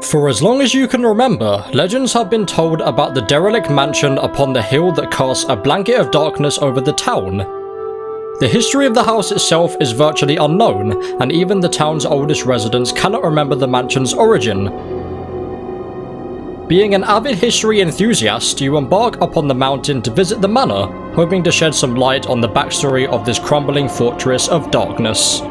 For as long as you can remember, legends have been told about the derelict mansion upon the hill that casts a blanket of darkness over the town. The history of the house itself is virtually unknown, and even the town's oldest residents cannot remember the mansion's origin. Being an avid history enthusiast, you embark upon the mountain to visit the manor, hoping to shed some light on the backstory of this crumbling fortress of darkness.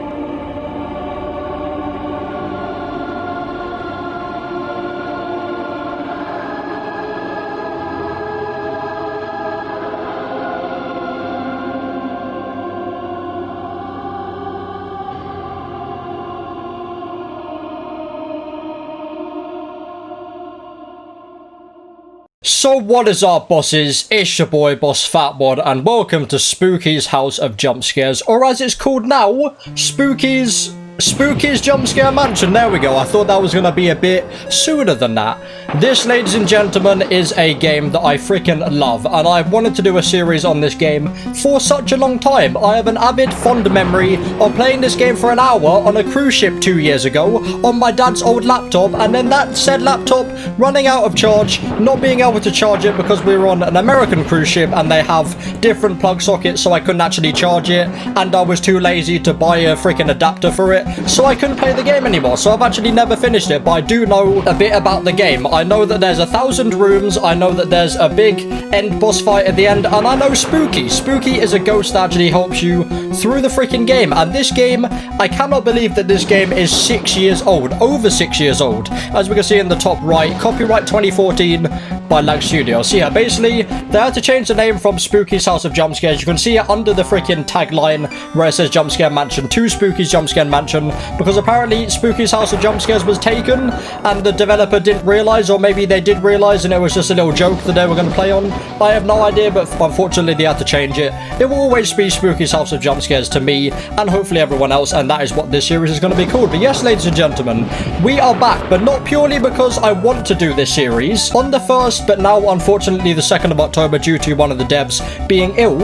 So what is up, bosses? It's your boy Boss Fatwod, and welcome to Spooky's House of Jumpscares, or as it's called now, Spooky's Jumpscare Mansion. There we go. I thought that was going to be a bit sooner than that. This, ladies and gentlemen, is a game that I freaking love, and I've wanted to do a series on this game for such a long time. I have an avid, fond memory of playing this game for an hour on a cruise ship 2 years ago on my dad's old laptop, and then that said laptop running out of charge, not being able to charge it because we were on an American cruise ship and they have different plug sockets, so I couldn't actually charge it, and I was too lazy to buy a freaking adapter for it, so I couldn't play the game anymore. So I've actually never finished it, but I do know a bit about the game. I know that there's 1,000 rooms, I know that there's a big end boss fight at the end, and I know Spooky. Spooky is a ghost that actually helps you through the freaking game, and this game, I cannot believe that this game is 6 years old, over 6 years old. As we can see in the top right, copyright 2014 by Lag Studios. So yeah, basically, they had to change the name from Spooky's House of Jumpscares. You can see it under the freaking tagline where it says Jumpscare Mansion to Spooky's Jumpscare Mansion, because apparently Spooky's House of Jumpscares was taken and the developer didn't realize, or maybe they did realize and it was just a little joke that they were going to play on. I have no idea, but unfortunately they had to change it. It will always be Spooky's House of Jumpscares to me and hopefully everyone else, and that is what this series is going to be called. But yes, ladies and gentlemen, we are back, but not purely because I want to do this series. On the 1st, but now unfortunately the 2nd of October, due to one of the devs being ill,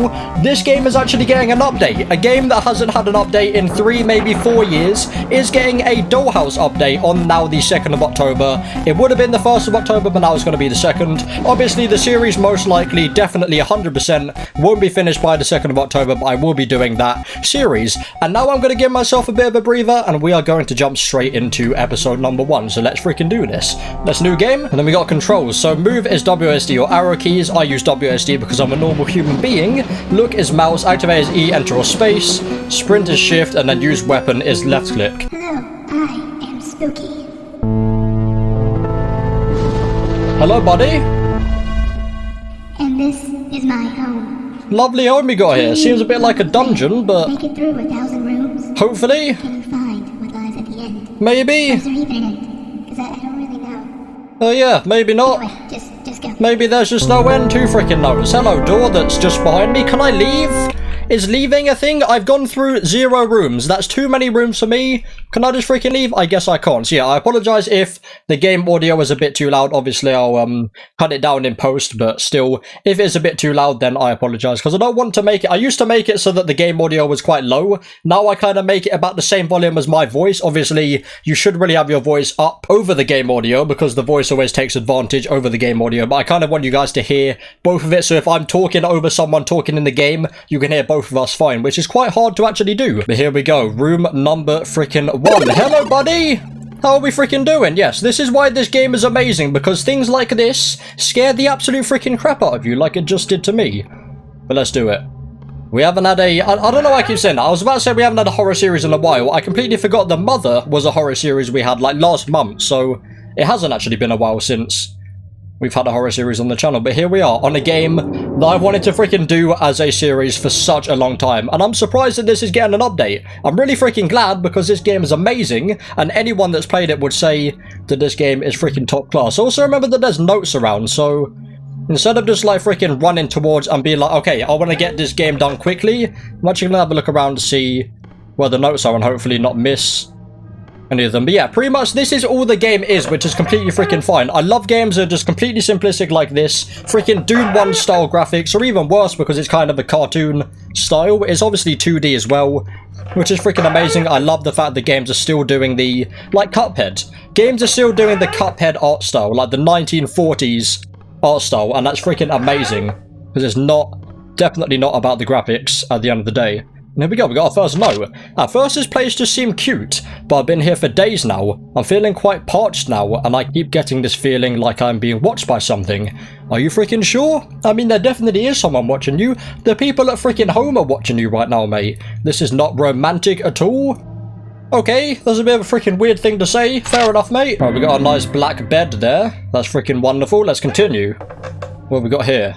this game is actually getting an update. A game that hasn't had an update in 3, maybe 4 years is getting a Dollhouse update on now the 2nd of October. It would have been the 1st of October, but now it's going to be the 2nd. Obviously, the series most likely, definitely 100% won't be finished by the 2nd of October, but I will be doing that series. And now I'm going to give myself a bit of a breather, and we are going to jump straight into episode number 1. So let's freaking do this. Let's new game, and then we got controls. So move is WSD or arrow keys. I use WSD because I'm a normal human being. Look is mouse, activate is E, enter or space. Sprint is shift, and then use weapon is left click. Hello, I am Spooky. Hello, buddy. And this is my home. Lovely home you got here. Seems a bit like a dungeon, but Make it through 1,000 rooms. hopefully, Can you find what lies at the end? maybe. Is there even an end? Because I don't really know. Oh yeah, maybe not. Anyway, just go. Maybe there's just no end to freaking knows. Hello, door that's just behind me. Can I leave? Is leaving a thing? I've gone through 0 rooms. That's too many rooms for me. Can I just freaking leave? I guess I can't. So yeah, I apologize if the game audio is a bit too loud. Obviously, I'll cut it down in post, but still, if it's a bit too loud, then I apologize, because I don't want to make it. I used to make it so that the game audio was quite low. Now I kind of make it about the same volume as my voice. Obviously, you should really have your voice up over the game audio, because the voice always takes advantage over the game audio, but I kind of want you guys to hear both of it. So if I'm talking over someone talking in the game, you can hear both of us fine, which is quite hard to actually do. But here we go, room number freaking 1. Hello, buddy. How are we freaking doing? Yes, this is why this game is amazing, because things like this scare the absolute freaking crap out of you, like it just did to me. But let's do it. We haven't had a... I don't know why I keep saying that. I was about to say we haven't had a horror series in a while. I completely forgot The Mother was a horror series we had like last month, so it hasn't actually been a while since we've had a horror series on the channel. But here we are on a game that I've wanted to freaking do as a series for such a long time, and I'm surprised that this is getting an update. I'm really freaking glad, because this game is amazing, and anyone that's played it would say that this game is freaking top class. Also remember that there's notes around, so instead of just like freaking running towards and being like, okay, I want to get this game done quickly, I'm actually gonna have a look around to see where the notes are and hopefully not miss any of them. But yeah, pretty much this is all the game is, which is completely freaking fine. I love games that are just completely simplistic like this. Freaking Doom 1 style graphics, or even worse because it's kind of a cartoon style. It's obviously 2D as well. which is freaking amazing. I love the fact that games are still doing the, like Cuphead. Games are still doing the Cuphead art style, like the 1940s art style, and that's freaking amazing. Because it's definitely not about the graphics at the end of the day. And here we go, we got our first note. At first this place just seemed cute, but I've been here for days now. I'm feeling quite parched now, and I keep getting this feeling like I'm being watched by something. Are you freaking sure? I mean, there definitely is someone watching you. The people at freaking home are watching you right now, mate. This is not romantic at all. Okay, that's a bit of a freaking weird thing to say. Fair enough, mate. Alright, we got a nice black bed there. That's freaking wonderful. Let's continue. What have we got here?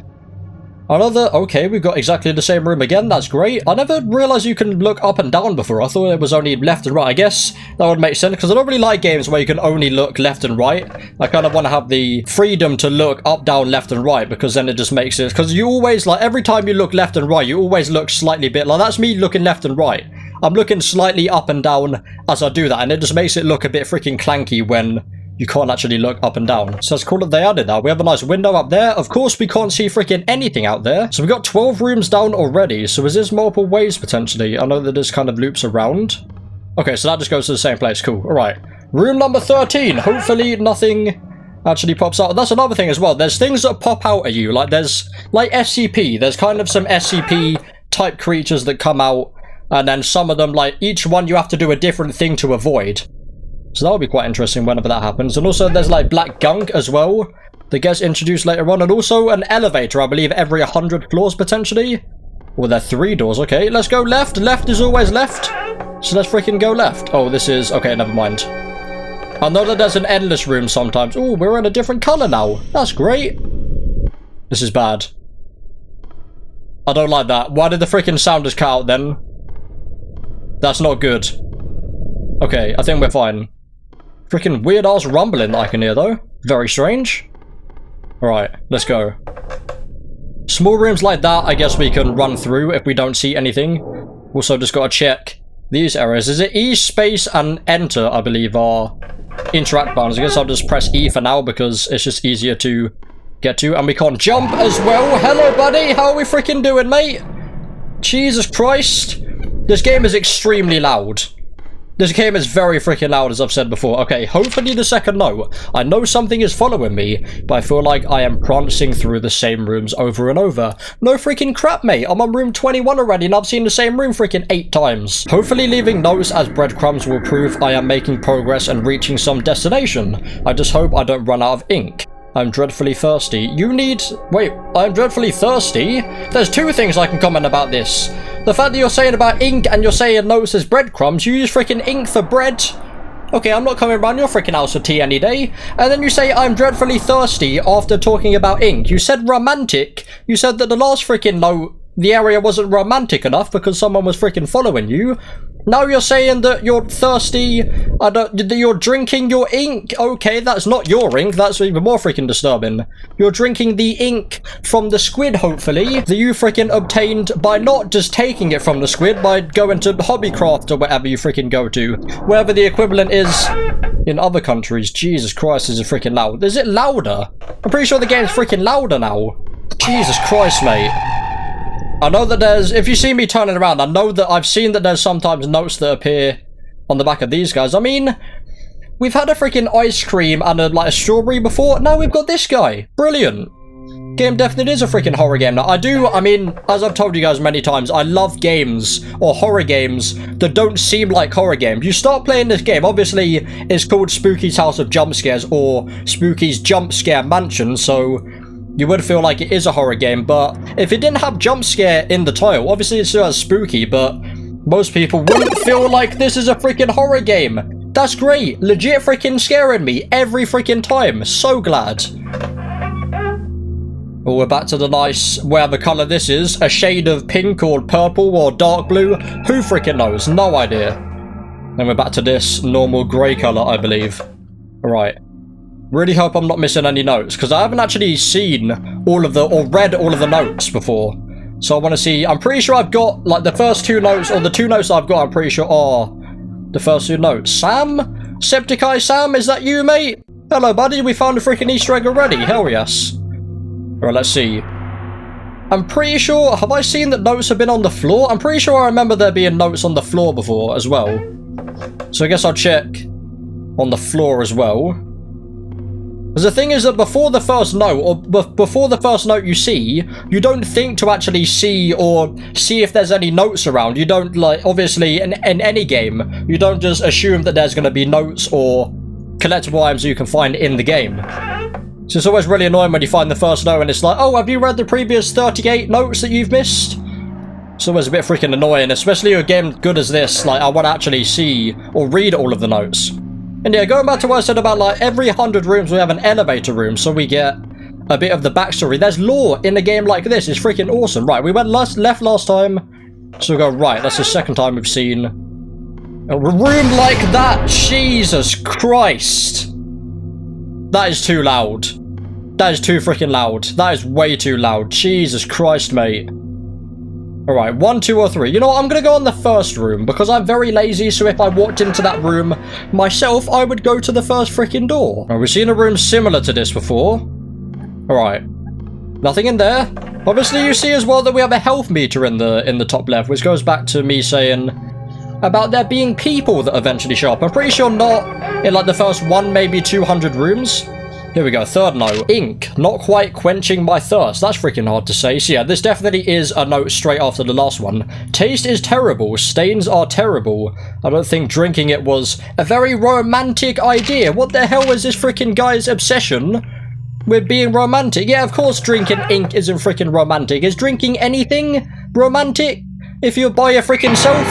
Another, okay, we've got exactly the same room again, that's great. I never realised you can look up and down before. I thought it was only left and right. I guess that would make sense, because I don't really like games where you can only look left and right. I kind of want to have the freedom to look up, down, left and right, because then it just makes it, because you always, like, every time you look left and right, you always look slightly bit, like, that's me looking left and right. I'm looking slightly up and down as I do that, and it just makes it look a bit freaking clanky when you can't actually look up and down. So it's cool that they added that. We have a nice window up there. Of course, we can't see freaking anything out there. So we got 12 rooms down already. So is this multiple ways potentially? I know that this kind of loops around. Okay, so that just goes to the same place. Cool. All right. Room number 13. Hopefully nothing actually pops out. That's another thing as well. There's things that pop out at you. Like there's like SCP. There's kind of some SCP type creatures that come out. And then some of them, like each one you have to do a different thing to avoid. So that'll be quite interesting whenever that happens. And also there's like black gunk as well that gets introduced later on. And also an elevator, I believe, every 100 floors potentially. Well, there are 3 doors. Okay, let's go left. Left is always left. So let's freaking go left. Oh, this is... Okay, never mind. I know that there's an endless room sometimes. Oh, we're in a different color now. That's great. This is bad. I don't like that. Why did the freaking sound just cut out then? That's not good. Okay, I think we're fine. Freaking weird ass rumbling that I can hear though. Very strange. Alright, let's go. Small rooms like that, I guess we can run through if we don't see anything. Also just gotta check these areas. Is it E, space, and enter, I believe, are interact buttons. I guess I'll just press E for now because it's just easier to get to. And we can't jump as well. Hello, buddy. How are we freaking doing, mate? Jesus Christ. This game is extremely loud. This game is very freaking loud, as I've said before. Okay, hopefully the second note. I know something is following me, but I feel like I am prancing through the same rooms over and over. No freaking crap, mate. I'm on room 21 already, and I've seen the same room freaking 8 times. Hopefully leaving notes as breadcrumbs will prove I am making progress and reaching some destination. I just hope I don't run out of ink. I'm dreadfully thirsty. You need... Wait, I'm dreadfully thirsty? There's 2 things I can comment about this. The fact that you're saying about ink and you're saying notes as breadcrumbs, you use freaking ink for bread? Okay, I'm not coming around your freaking house for tea any day. And then you say I'm dreadfully thirsty after talking about ink. You said romantic. You said that the last freaking note, the area wasn't romantic enough because someone was freaking following you. Now you're saying that you're thirsty, that you're drinking your ink. Okay, that's not your ink, that's even more freaking disturbing. You're drinking the ink from the squid, hopefully, that you freaking obtained by not just taking it from the squid, by going to Hobbycraft or whatever you freaking go to. Wherever the equivalent is in other countries. Jesus Christ, is it freaking loud? Is it louder? I'm pretty sure the game's freaking louder now. Jesus Christ, mate. I know that there's, if you see me turning around, I know that I've seen that there's sometimes notes that appear on the back of these guys. I mean, we've had a freaking ice cream and a strawberry before. Now we've got this guy. Brilliant. Game definitely is a freaking horror game. Now, I mean, as I've told you guys many times, I love games or horror games that don't seem like horror games. You start playing this game, obviously it's called Spooky's House of Jumpscares or Spooky's Jump Scare Mansion, so you would feel like it is a horror game, but if it didn't have jump scare in the title, obviously it still has spooky, but most people wouldn't feel like this is a freaking horror game. That's great. Legit freaking scaring me every freaking time. So glad. Well, we're back to the nice, whatever color this is, a shade of pink or purple or dark blue. Who freaking knows? No idea. Then we're back to this normal grey color, I believe. Alright. Really hope I'm not missing any notes, because I haven't actually seen all of the, or read all of the notes before. So I want to see, I'm pretty sure I've got, like, the first 2 notes, or the 2 notes I've got, I'm pretty sure are the first 2 notes. Sam? Septiceye Sam, is that you, mate? Hello, buddy, we found a freaking Easter egg already. Hell yes. Alright, let's see. I'm pretty sure, have I seen that notes have been on the floor? I'm pretty sure I remember there being notes on the floor before as well. So I guess I'll check on the floor as well. Because the thing is that before the first note, or before the first note you see, you don't think to actually see or see if there's any notes around. You don't, like, obviously, in any game, you don't just assume that there's going to be notes or collectible items you can find in the game. So it's always really annoying when you find the first note and it's like, oh, have you read the previous 38 notes that you've missed? It's always a bit freaking annoying, especially a game good as this. Like, I want to actually see or read all of the notes. And yeah, going back to what I said about, like, every 100 rooms we have an elevator room, so we get a bit of the backstory. There's lore in a game like this. It's freaking awesome. Right, we went left last time, so we go right. That's the second time we've seen a room like that. Jesus Christ. That is too loud. That is too freaking loud. That is way too loud. Jesus Christ, mate. Alright, 1, 2, or 3. You know what? I'm going to go on the first room because I'm very lazy, so if I walked into that room myself, I would go to the first freaking door. Right, we've seen a room similar to this before. Alright. Nothing in there. Obviously, you see as well that we have a health meter in the top left, which goes back to me saying about there being people that eventually show up. I'm pretty sure not in, like, the first 1, maybe 200 rooms. Here we go, third note. Ink, not quite quenching my thirst. That's freaking hard to say. So yeah, this definitely is a note straight after the last one. Taste is terrible. Stains are terrible. I don't think drinking it was a very romantic idea. What the hell is this freaking guy's obsession with being romantic? Yeah, of course drinking ink isn't freaking romantic. Is drinking anything romantic if you're by your freaking self?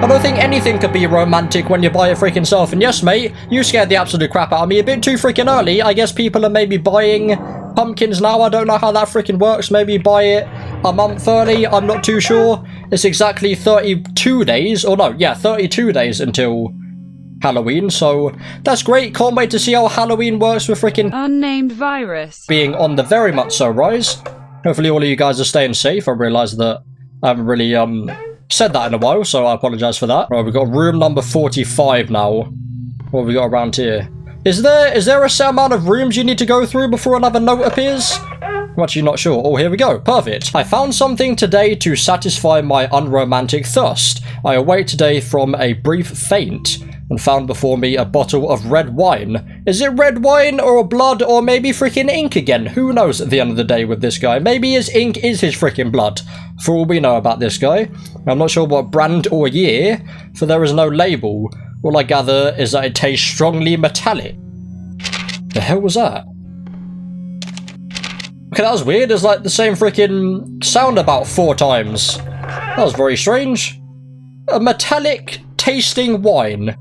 I don't think anything could be romantic when you're by your freaking self. And yes, mate, you scared the absolute crap out of me a bit too freaking early. I guess people are maybe buying pumpkins now. I don't know how that freaking works. Maybe buy it a month early. I'm not too sure. It's exactly 32 days. Or no, yeah, 32 days until Halloween. So that's great. Can't wait to see how Halloween works with freaking unnamed virus being on the very much so rise. Hopefully all of you guys are staying safe. I realise that I haven't really, said that in a while, so I apologise for that. Right, we've got room number 45 now. What have we got around here? Is there a set amount of rooms you need to go through before another note appears? I'm actually not sure. Oh, here we go. Perfect. I found something today to satisfy my unromantic thirst. I awake today from a brief faint and found before me a bottle of red wine. Is it red wine or blood or maybe freaking ink again? Who knows at the end of the day with this guy? Maybe his ink is his freaking blood, for all we know about this guy. I'm not sure what brand or year, for there is no label. All I gather is that it tastes strongly metallic. The hell was that? Okay, that was weird. It's like the same freaking sound about 4 times. That was very strange. A metallic tasting wine.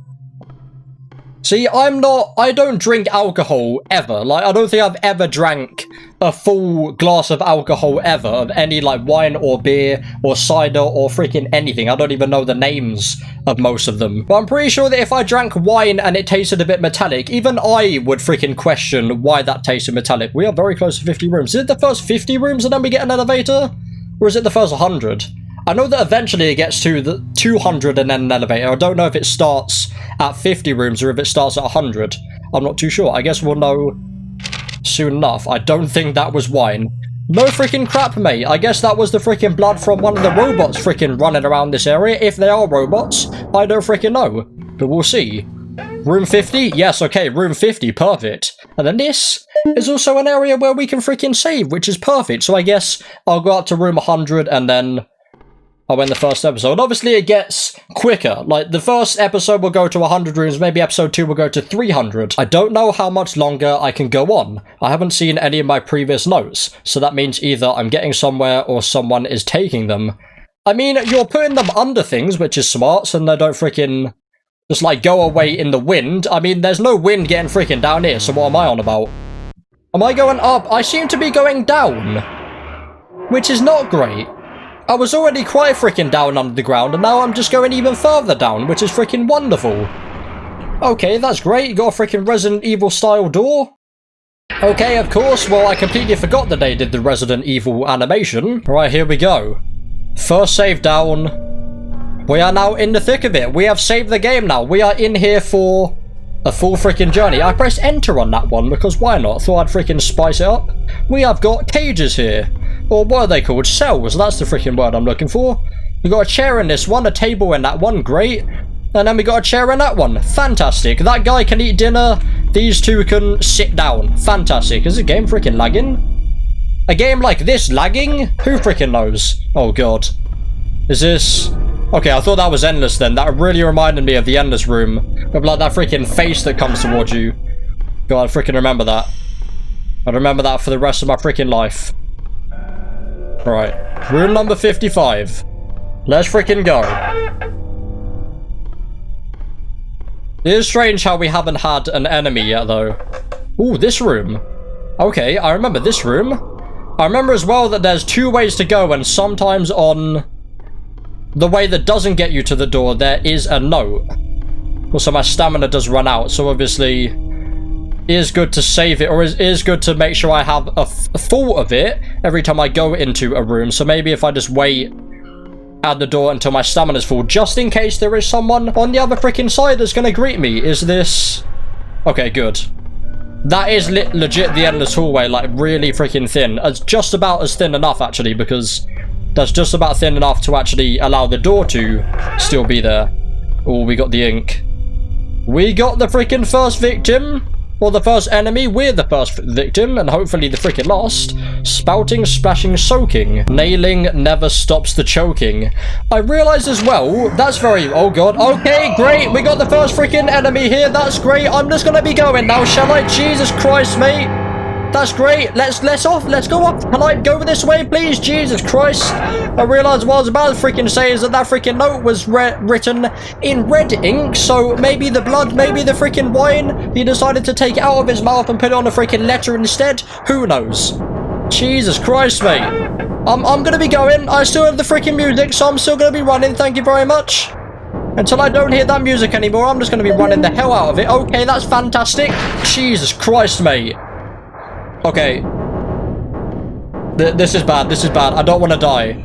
See, I don't drink alcohol ever. Like, I don't think I've ever drank a full glass of alcohol ever, of any, like, wine or beer or cider or freaking anything. I don't even know the names of most of them. But I'm pretty sure that if I drank wine and it tasted a bit metallic, even I would freaking question why that tasted metallic. We are very close to 50 rooms. Is it the first 50 rooms and then we get an elevator? Or is it the first 100? I know that eventually it gets to the 200 and then an elevator. I don't know if it starts at 50 rooms or if it starts at 100. I'm not too sure. I guess we'll know soon enough. I don't think that was wine. No freaking crap, mate. I guess that was the freaking blood from one of the robots freaking running around this area. If they are robots, I don't freaking know. But we'll see. Room 50? Yes, okay, room 50. Perfect. And then this is also an area where we can freaking save, which is perfect. So I guess I'll go up to room 100 and then I'll end the first episode. Obviously, it gets quicker. Like, the first episode will go to 100 rooms. Maybe episode 2 will go to 300. I don't know how much longer I can go on. I haven't seen any of my previous notes. So that means either I'm getting somewhere or someone is taking them. I mean, you're putting them under things, which is smart, so they don't freaking just, like, go away in the wind. I mean, there's no wind getting freaking down here, so what am I on about? Am I going up? I seem to be going down, which is not great. I was already quite freaking down under the ground, and now I'm just going even further down, which is freaking wonderful. Okay, that's great. You got a freaking Resident Evil style door. Okay, of course. Well, I completely forgot that they did the Resident Evil animation. Right, here we go. First save down. We are now in the thick of it. We have saved the game now. We are in here for a full freaking journey. I pressed enter on that one because why not? Thought I'd freaking spice it up. We have got cages here. Or what are they called? Cells. That's the freaking word I'm looking for. We got a chair in this one, a table in that one. Great. And then we got a chair in that one. Fantastic. That guy can eat dinner. These two can sit down. Fantastic. Is the game freaking lagging? A game like this lagging? Who freaking knows? Oh, God. Is this... Okay, I thought that was Endless then. That really reminded me of the Endless room. With like that freaking face that comes towards you. God, I freaking remember that. I'd remember that for the rest of my freaking life. Right. Room number 55. Let's freaking go. It is strange how we haven't had an enemy yet, though. Ooh, this room. Okay, I remember this room. I remember as well that there's two ways to go, and sometimes on the way that doesn't get you to the door, there is a note. Also, my stamina does run out, so obviously it is good to save it, or it is good to make sure I have a thought of it every time I go into a room. So maybe if I just wait at the door until my stamina's full, just in case there is someone on the other freaking side that's going to greet me. Is this... Okay, good. That is legit the endless hallway, like really freaking thin. It's just about as thin enough, actually, because that's just about thin enough to actually allow the door to still be there. Oh, we got the ink. We got the freaking first victim. Or the first enemy. We're the first victim, and hopefully the freaking last. Spouting, splashing, soaking. Nailing never stops the choking. I realize as well, that's very... Oh, God. Okay, great. We got the first freaking enemy here. That's great. I'm just gonna be going now, shall I? Jesus Christ, mate. That's great. Let's go up. Can I go this way, please? Jesus Christ. I realized what I was about to freaking say is that freaking note was written in red ink, so maybe the blood, maybe the freaking wine, he decided to take it out of his mouth and put it on a freaking letter instead. Who knows? Jesus Christ, mate. I'm gonna be going. I still have the freaking music, so I'm still gonna be running. Thank you very much. Until I don't hear that music anymore, I'm just gonna be running the hell out of it. Okay, that's fantastic. Jesus Christ, mate. Okay. This is bad. This is bad. I don't want to die.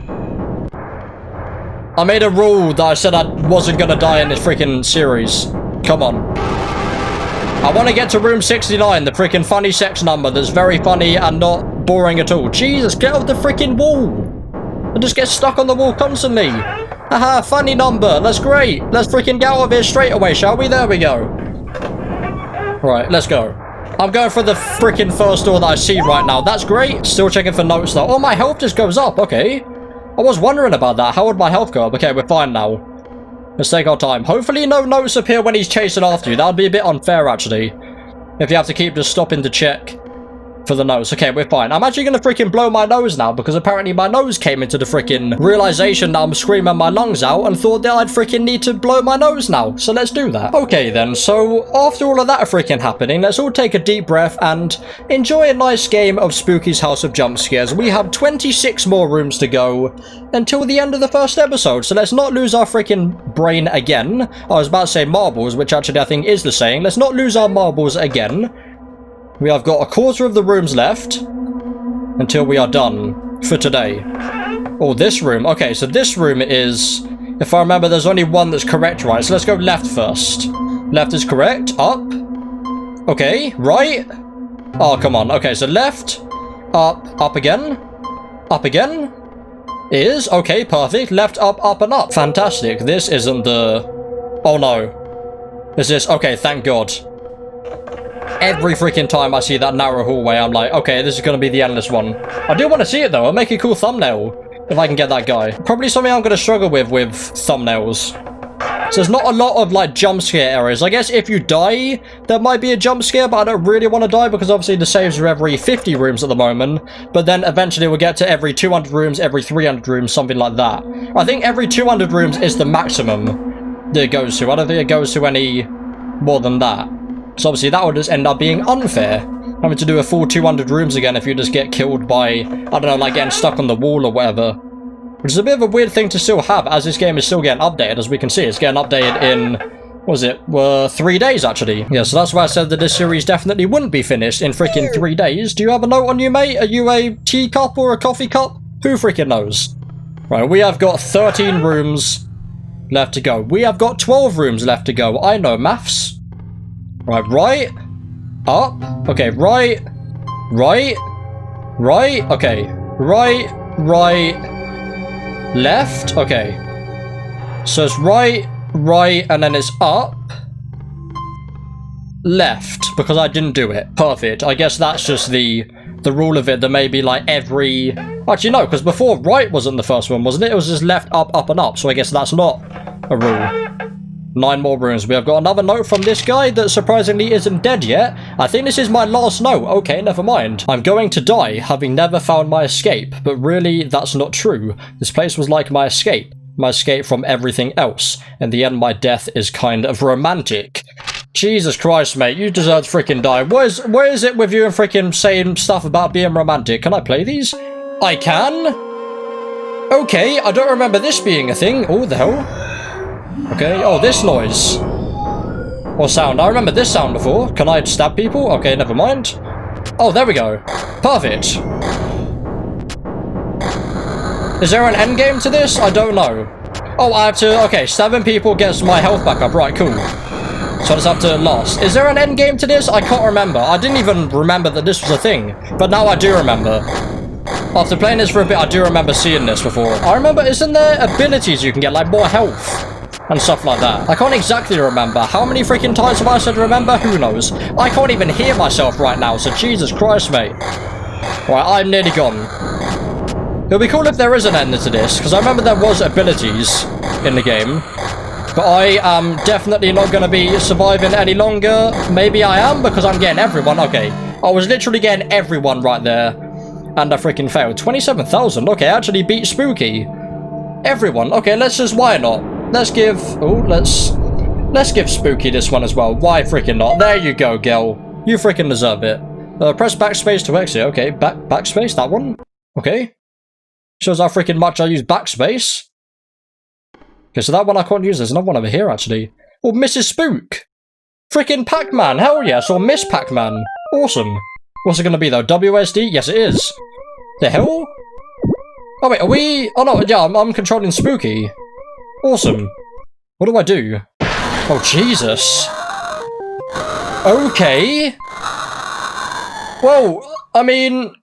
I made a rule that I said I wasn't going to die in this freaking series. Come on. I want to get to room 69, the freaking funny sex number that's very funny and not boring at all. Jesus, get off the freaking wall. I just get stuck on the wall constantly. Haha, funny number. That's great. Let's freaking get out of here straight away, shall we? There we go. Right, let's go. I'm going for the freaking first door that I see right now. That's great. Still checking for notes though. Oh, my health just goes up. Okay. I was wondering about that. How would my health go up? Okay, we're fine now. Let's take our time. Hopefully no notes appear when he's chasing after you. That would be a bit unfair, actually. If you have to keep just stopping to check for the nose. Okay, we're fine. I'm actually going to freaking blow my nose now because apparently my nose came into the freaking realization that I'm screaming my lungs out and thought that I'd freaking need to blow my nose now. So let's do that. Okay then, so after all of that freaking happening, let's all take a deep breath and enjoy a nice game of Spooky's House of Jumpscares. We have 26 more rooms to go until the end of the first episode, so let's not lose our freaking brain again. I was about to say marbles, which actually I think is the saying. Let's not lose our marbles again. We have got a quarter of the rooms left until we are done for today. Oh, this room. Okay, so this room is, if I remember, there's only one that's correct, right? So let's go left first. Left is correct. Up. Okay, right. Oh, come on. Okay, so left. Up again. Up again. Is. Okay, perfect. Left, up, and up. Fantastic. This isn't the... Oh, no. Is this... Okay, thank God. Every freaking time I see that narrow hallway, I'm like, okay, this is going to be the endless one. I do want to see it, though. I'll make a cool thumbnail if I can get that guy. Probably something I'm going to struggle with thumbnails. So there's not a lot of, like, jump scare areas. I guess if you die, there might be a jump scare, but I don't really want to die because obviously the saves are every 50 rooms at the moment. But then eventually we'll get to every 200 rooms, every 300 rooms, something like that. I think every 200 rooms is the maximum that it goes to. I don't think it goes to any more than that. So obviously that would just end up being unfair. Having to do a full 200 rooms again if you just get killed by, I don't know, like getting stuck on the wall or whatever. Which is a bit of a weird thing to still have, as this game is still getting updated, as we can see. It's getting updated in, what was it, 3 days actually. Yeah, so that's why I said that this series definitely wouldn't be finished in freaking 3 days. Do you have a note on you, mate? Are you a teacup or a coffee cup? Who freaking knows? Right, we have got 13 rooms left to go. We have got 12 rooms left to go. I know maths. Right, right, up, okay, right, okay, right, right, left. Okay. So it's right, and then it's up, left, because I didn't do it. Perfect. I guess that's just the rule of it, that maybe like every... Actually, no, because before right wasn't the first one, wasn't it? It was just left, up, and up. So I guess that's not a rule. 9 more rooms. We have got another note from this guy that surprisingly isn't dead yet. I think this is my last note. Okay, never mind. I'm going to die, having never found my escape. But really, that's not true. This place was like my escape. My escape from everything else. In the end, my death is kind of romantic. Jesus Christ, mate. You deserve to freaking die. Where is it with you and freaking saying stuff about being romantic? Can I play these? I can? Okay, I don't remember this being a thing. Oh, the hell? Okay, oh, this noise. Or sound. I remember this sound before. Can I stab people? Okay, never mind. Oh, there we go. Perfect. Is there an end game to this? I don't know. Oh, I have to... Okay, stabbing people gets my health back up. Right, cool. So I just have to last. Is there an end game to this? I can't remember. I didn't even remember that this was a thing. But now I do remember. After playing this for a bit, I do remember seeing this before. I remember, isn't there abilities you can get, like more health and stuff like that? I can't exactly remember. How many freaking times have I said remember? Who knows? I can't even hear myself right now, so Jesus Christ, mate. Right, I'm nearly gone. It'll be cool if there is an end to this, because I remember there was abilities in the game. But I am definitely not going to be surviving any longer. Maybe I am, because I'm getting everyone. Okay, I was literally getting everyone right there. And I freaking failed. 27,000. Okay, I actually beat Spooky. Everyone. Okay, let's just... Why not? Let's give... Oh, let's give Spooky this one as well. Why freaking not? There you go, girl. You freaking deserve it. Press backspace to exit. Okay, backspace. That one. Okay. Shows how freaking much I use backspace. Okay, so that one I can't use. There's another one over here, actually. Oh, Mrs. Spook. Freaking Pac-Man. Hell yes. Or Miss Pac-Man. Awesome. What's it going to be, though? WSD? Yes, it is. The hell? Oh, wait, are we... Oh, no, yeah, I'm controlling Spooky. Awesome. What do I do? Oh, Jesus. Okay. Well, I mean...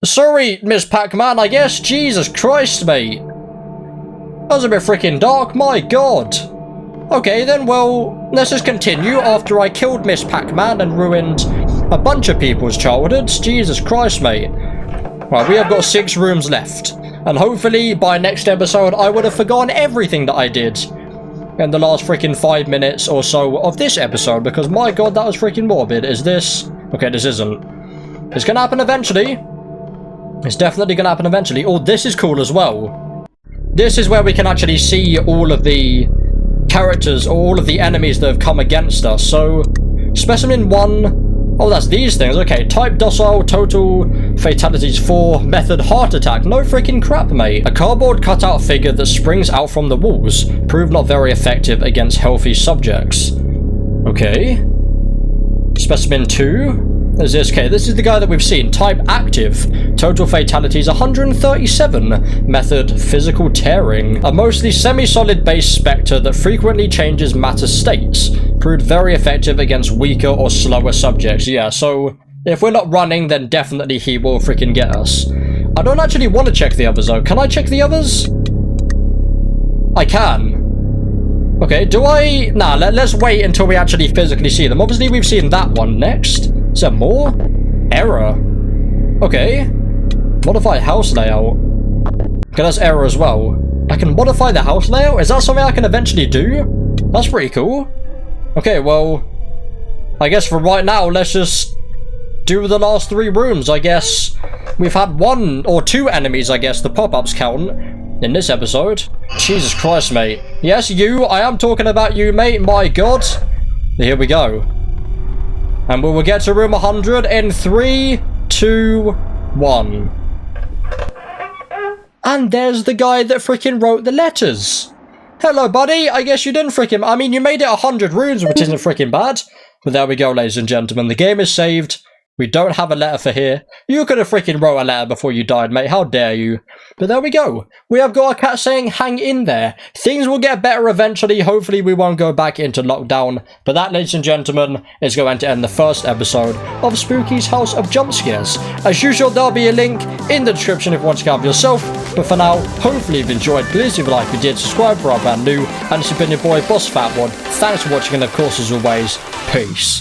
Sorry, Miss Pac-Man, I guess. Jesus Christ, mate. That was a bit freaking dark, my god. Okay, then, well, let's just continue after I killed Miss Pac-Man and ruined a bunch of people's childhoods. Jesus Christ, mate. Right, we have got 6 rooms left. And hopefully, by next episode, I would have forgotten everything that I did in the last freaking 5 minutes or so of this episode. Because, my god, that was freaking morbid. Is this... Okay, this isn't. It's gonna happen eventually. It's definitely gonna happen eventually. Oh, this is cool as well. This is where we can actually see all of the characters, or all of the enemies that have come against us. So, Specimen 1... Oh, that's these things. Okay, type docile, total fatalities 4, method heart attack. No freaking crap, mate. A cardboard cutout figure that springs out from the walls. Proved not very effective against healthy subjects. Okay. Specimen 2. Is this? Okay, this is the guy that we've seen. Type active. Total fatalities 137. Method physical tearing. A mostly semi-solid base spectre that frequently changes matter states. Proved very effective against weaker or slower subjects. Yeah, so if we're not running, then definitely he will freaking get us. I don't actually want to check the others though. Can I check the others? I can. Okay, do I? Nah, let's wait until we actually physically see them. Obviously, we've seen that one next. Is there more? Error. Okay. Modify house layout. Okay, that's error as well. I can modify the house layout? Is that something I can eventually do? That's pretty cool. Okay, well, I guess for right now, let's just do the last 3 rooms. I guess we've had 1 or 2 enemies, I guess, the pop-ups count in this episode. Jesus Christ, mate. Yes, you. I am talking about you, mate. My god. Here we go. And we will get to room 100 in 3, 2, 1. And there's the guy that freaking wrote the letters. Hello, buddy. I guess you didn't freaking... I mean, you made it 100 rooms, which isn't freaking bad. But there we go, ladies and gentlemen. The game is saved. We don't have a letter for here. You could have freaking wrote a letter before you died, mate. How dare you? But there we go. We have got a cat saying, hang in there. Things will get better eventually. Hopefully we won't go back into lockdown. But that, ladies and gentlemen, is going to end the first episode of Spooky's House of Jumpscares. As usual, there'll be a link in the description if you want to check out yourself. But for now, hopefully you've enjoyed. Please leave a like if you did. Subscribe for our brand new. And it's been your boy, Boss Fatwod. Thanks for watching, and of course, as always, peace.